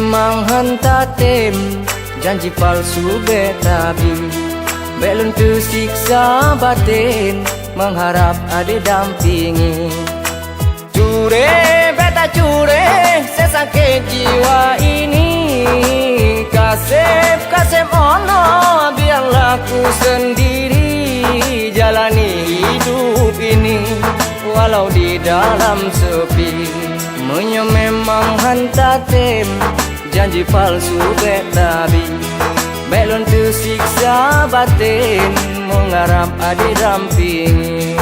memang hentatem, janji palsu betabi, belum tersiksa batin, mengharap ada dampingi. Cure beta cure, sesakit jiwa ini. Kasep ono, biarlah ku sendiri jalani hidup ini, walau di dalam sepi. Menyo memang hentatem, janji palsu betabi, belum tersiksa batin, mengharap ada dampingi.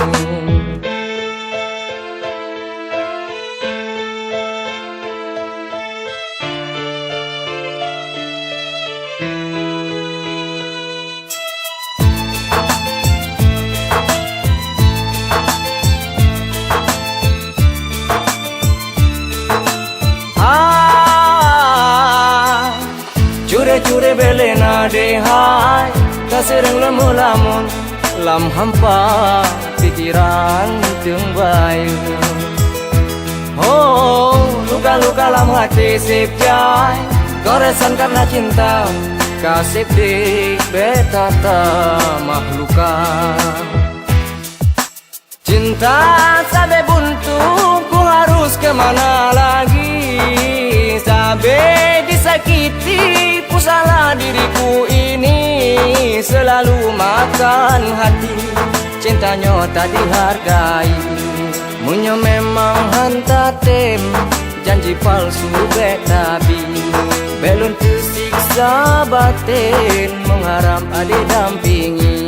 Cure bele na dehai, tak sering lemu lamun, lam hampa pikiran tengbayu. Oh, luka-luka lam hati sepjai, goresan karena cinta, kasih di betata mahluka. Cinta sampai buntu, ku harus kemana lagi? Sampai disakiti, ku salah diriku ini, selalu makan hati, cintanya tak dihargai. Munyo memang hentatem, janji palsu betabi, belum tersiksa batin, mengharap ada dampingi.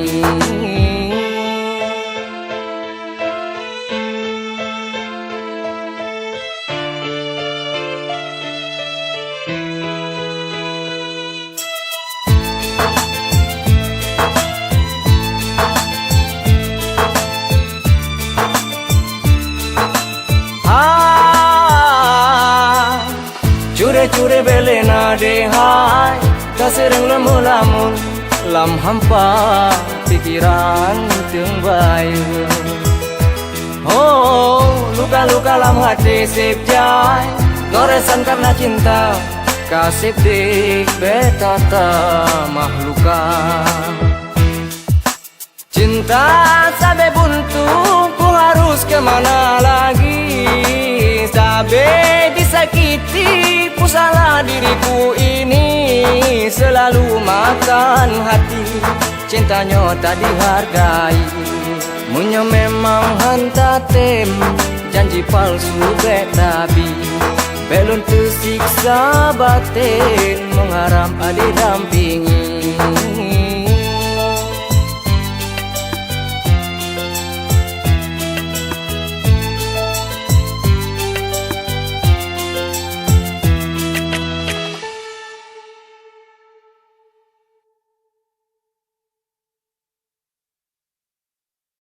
Cure bele na dehai, tak sering lemu lamun, lam hampa pikiran tengbayu. Oh, luka-luka lam hati sepjai, goresan karena cinta, kasih di betata mahluka. Cinta sampai buntu, ku harus kemana lagi? Sampai disakiti, ku salah diriku ini, selalu makan hati, cintanya tak dihargai. Munyo memang hentatem, janji palsu betabi, belum tersiksa batin, mengharap ada dampingi.